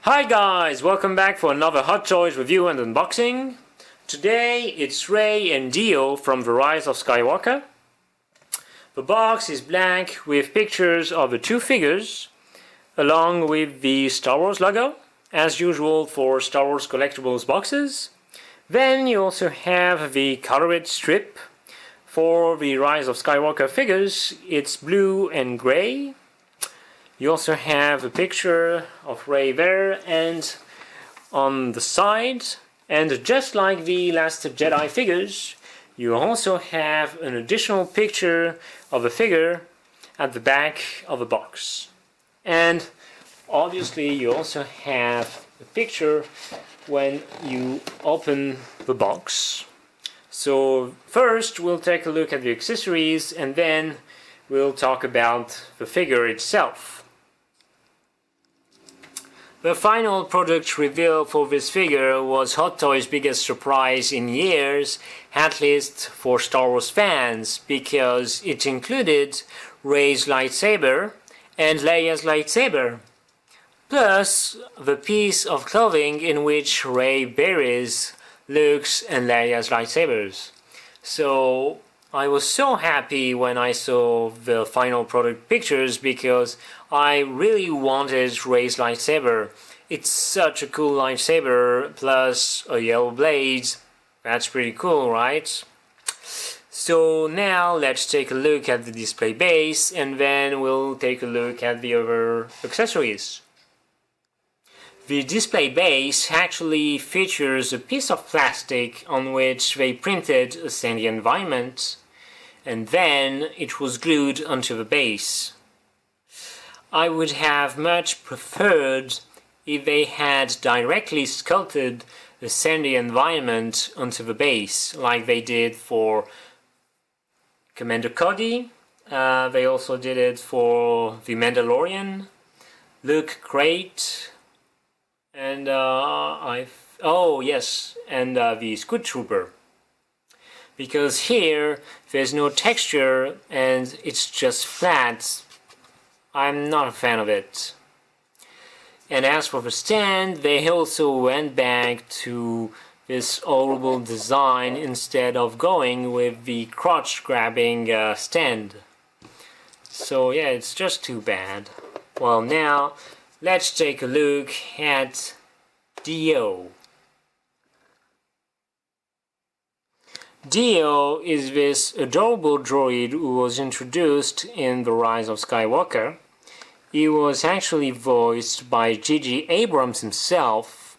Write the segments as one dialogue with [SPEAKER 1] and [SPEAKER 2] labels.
[SPEAKER 1] Hi guys, welcome back for another Hot Toys review and unboxing. Today it's Rey and Dio from The Rise of Skywalker. The box is black with pictures of the two figures along with the Star Wars logo, as usual for Star Wars collectibles boxes. Then you also have the colored strip. For the Rise of Skywalker figures, it's blue and gray. You also have a picture of Rey there and on the side, and just like the Last Jedi figures, you also have an additional picture of a figure at the back of the box. And obviously you also have a picture when you open the box. So first we'll take a look at the accessories and then we'll talk about the figure itself. The final product reveal for this figure was Hot Toys' biggest surprise in years, at least for Star Wars fans, because it included Rey's lightsaber and Leia's lightsaber, plus the piece of clothing in which Rey buries Luke's and Leia's lightsabers. So I was so happy when I saw the final product pictures because I really wanted Rey's lightsaber. It's such a cool lightsaber, plus a yellow blade. That's pretty cool, right? So now let's take a look at the display base and then we'll take a look at the other accessories. The display base actually features a piece of plastic on which they printed a sandy environment, and then it was glued onto the base. I would have much preferred if they had directly sculpted the sandy environment onto the base, like they did for Commander Cody. They also did it for the Mandalorian, Luke Crate, and the Scoot Trooper. Because here there's no texture and it's just flat. I'm not a fan of it. And as for the stand, they also went back to this horrible design instead of going with the crotch grabbing stand. So yeah, it's just too bad. Well, now let's take a look at Dio. Dio is this adorable droid who was introduced in The Rise of Skywalker. He was actually voiced by J.J. Abrams himself.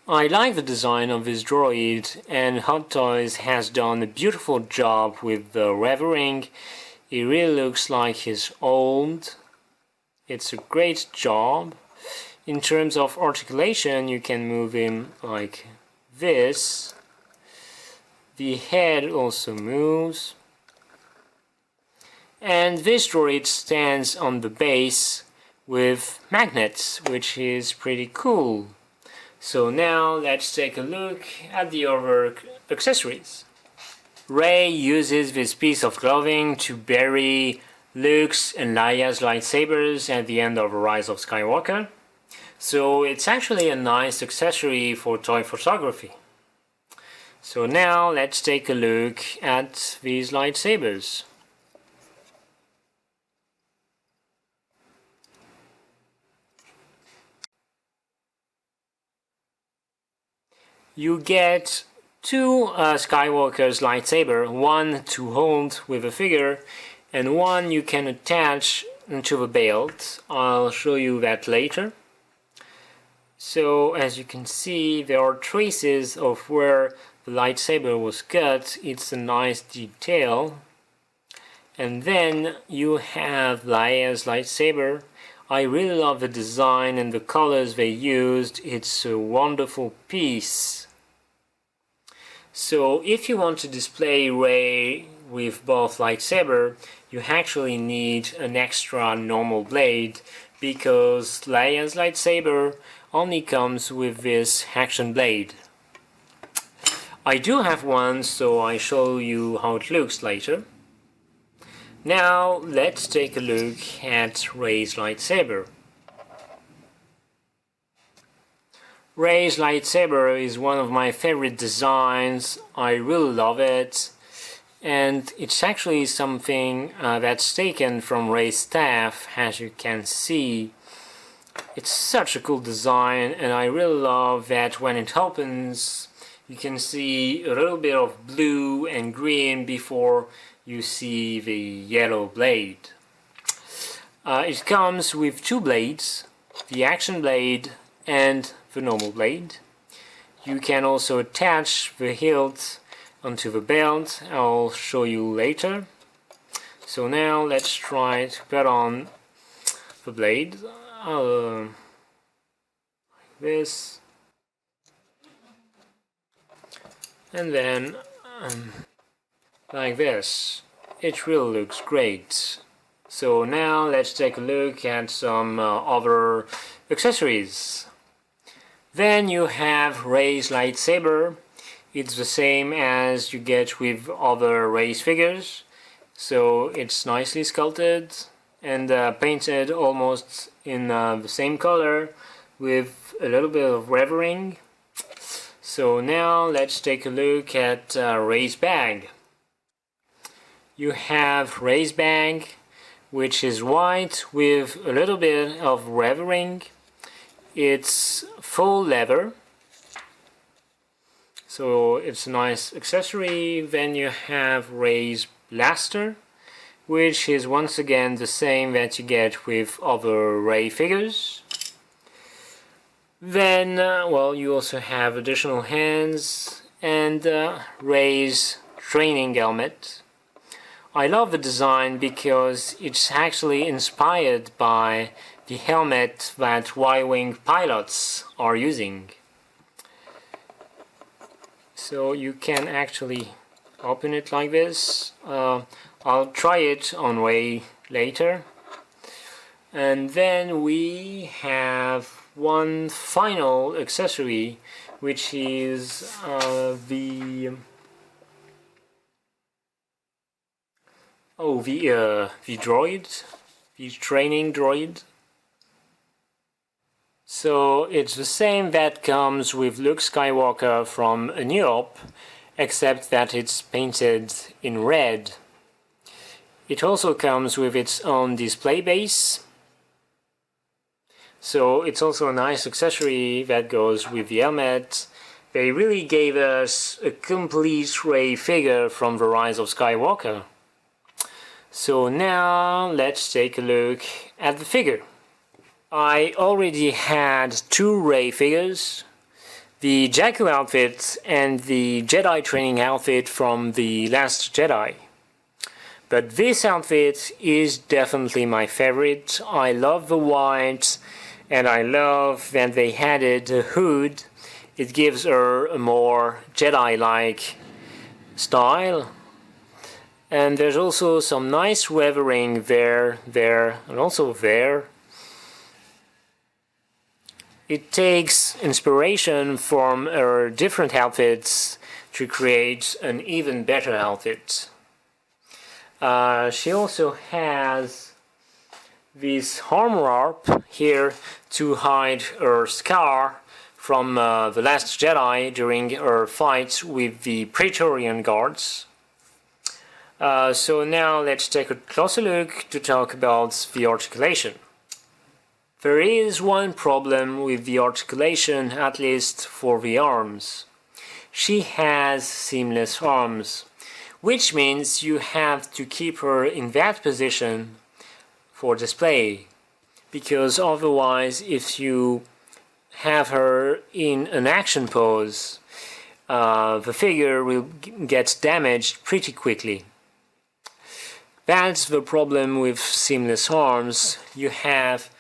[SPEAKER 1] I like the design of this droid, and Hot Toys has done a beautiful job with the revering. He really looks like he's old. It's a great job. In terms of articulation, you can move him like this. The head also moves. And this droid stands on the base with magnets, which is pretty cool. So now let's take a look at the other accessories. Rey uses this piece of clothing to bury Luke's and Leia's lightsabers at the end of The Rise of Skywalker. So it's actually a nice accessory for toy photography. So now let's take a look at these lightsabers. You get two Skywalker's lightsaber, one to hold with a figure and one you can attach to the belt. I'll show you that later. So as you can see, there are traces of where the lightsaber was cut. It's a nice detail. And then you have Leia's lightsaber. I really love the design and the colors they used. It's a wonderful piece. So if you want to display Rey with both lightsaber, you actually need an extra normal blade because Leia's lightsaber only comes with this action blade. I do have one, so I'll show you how it looks later. Now let's take a look at Rey's lightsaber. Rey's lightsaber is one of my favorite designs. I really love it. And it's actually something that's taken from Rey's staff, as you can see. It's such a cool design, and I really love that when it opens you can see a little bit of blue and green before you see the yellow blade. It comes with two blades, the action blade and the normal blade. You can also attach the hilt onto the belt. I'll show you later. So now let's try to put on the blade. Like this, and then like this. It really looks great. So now let's take a look at some other accessories. Then you have Rey's lightsaber. It's the same as you get with other Rey's figures. So it's nicely sculpted and painted almost in the same color with a little bit of weathering. So now let's take a look at Rey's bag. You have Rey's bag, which is white with a little bit of weathering. It's full leather, so it's a nice accessory. Then you have Rey's blaster, which is once again the same that you get with other Rey figures. Then, well, you also have additional hands and Rey's training helmet. I love the design because it's actually inspired by the helmet that Y-Wing pilots are using. So you can actually open it like this. I'll try it on Rey later. And then we have one final accessory, which is the droid, the training droid. So it's the same that comes with Luke Skywalker from A New Hope, except that it's painted in red. It also comes with its own display base. So it's also a nice accessory that goes with the helmet. They really gave us a complete Rey figure from The Rise of Skywalker. So now let's take a look at the figure. I already had two Rey figures, the Jakku outfit and the Jedi training outfit from The Last Jedi. But this outfit is definitely my favorite. I love the white, and I love that they added a hood. It gives her a more Jedi-like style. And there's also some nice weathering there, and also there. It takes inspiration from her different outfits to create an even better outfit. She also has this armor harp here to hide her scar from The Last Jedi during her fight with the Praetorian Guards. So now let's take a closer look to talk about the articulation. There is one problem with the articulation, at least for the arms. She has seamless arms, which means you have to keep her in that position for display, because otherwise if you have her in an action pose, the figure will get damaged pretty quickly. That's the problem with seamless arms. You have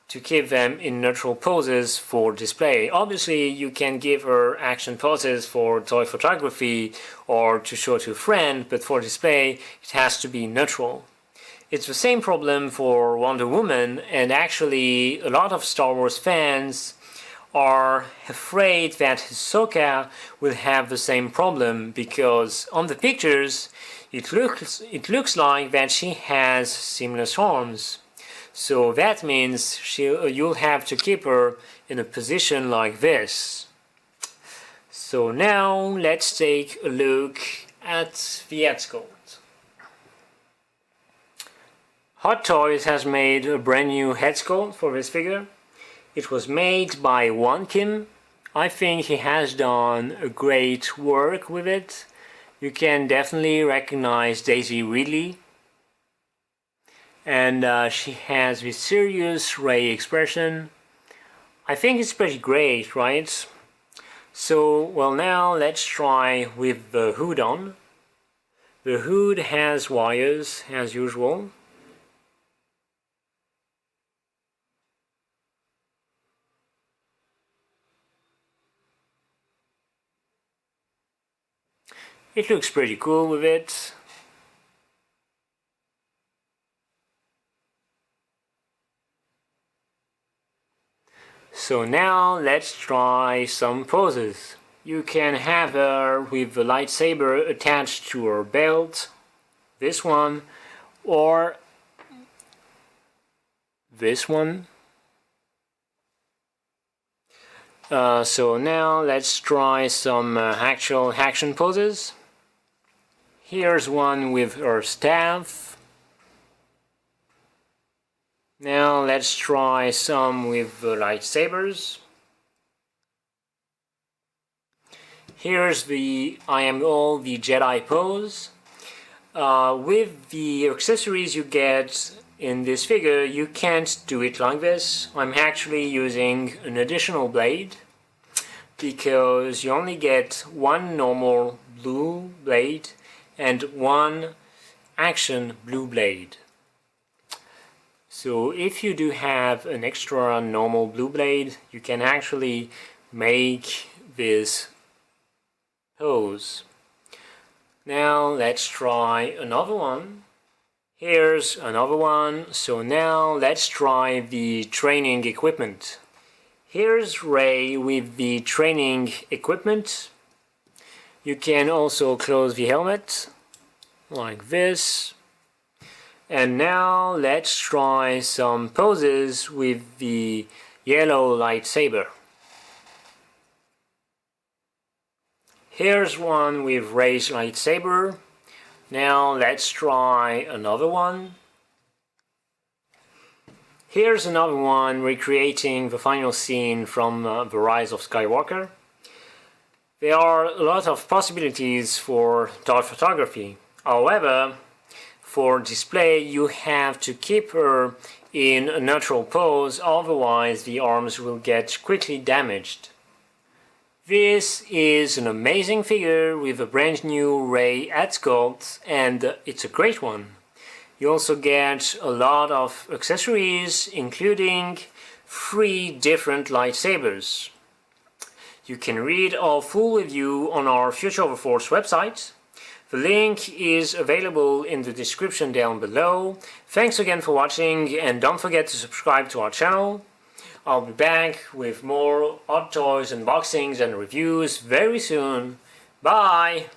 [SPEAKER 1] to keep them in neutral poses for display. Obviously you can give her action poses for toy photography or to show to a friend, but for display it has to be neutral. It's the same problem for Wonder Woman, and actually a lot of Star Wars fans are afraid that Ahsoka will have the same problem, because on the pictures it looks like that she has seamless arms. So that means you'll have to keep her in a position like this. So now let's take a look at the Headsculpt. Hot Toys has made a brand new Headsculpt for this figure. It was made by Won Kim. I think he has done a great work with it. You can definitely recognize Daisy Ridley. And she has this serious Rey expression. I think it's pretty great, right? So, well, now let's try with the hood on. The hood has wires as usual. It looks pretty cool with it. So now let's try some poses. You can have her with the lightsaber attached to her belt, this one, or this one. So now let's try some actual action poses. Here's one with her staff. Now let's try some with the lightsabers. Here's the I am all the Jedi pose. With the accessories you get in this figure, you can't do it like this. I'm actually using an additional blade because you only get one normal blue blade and one action blue blade. So if you do have an extra normal blue blade, you can actually make this pose. Now let's try another one. Here's another one. So now let's try the training equipment. Here's Rey with the training equipment. You can also close the helmet like this. And now let's try some poses with the yellow lightsaber. Here's one with Rey's lightsaber. Now let's try another one. Here's another one recreating the final scene from The Rise of Skywalker. There are a lot of possibilities for dot photography. However, for display you have to keep her in a neutral pose, otherwise the arms will get quickly damaged. This is an amazing figure with a brand new Rey Headsculpt, and it's a great one. You also get a lot of accessories, including 3 different lightsabers. You can read our full review on our Future of the Force website. The link is available in the description down below. Thanks again for watching, and don't forget to subscribe to our channel. I'll be back with more Hot Toys unboxings and reviews very soon. Bye!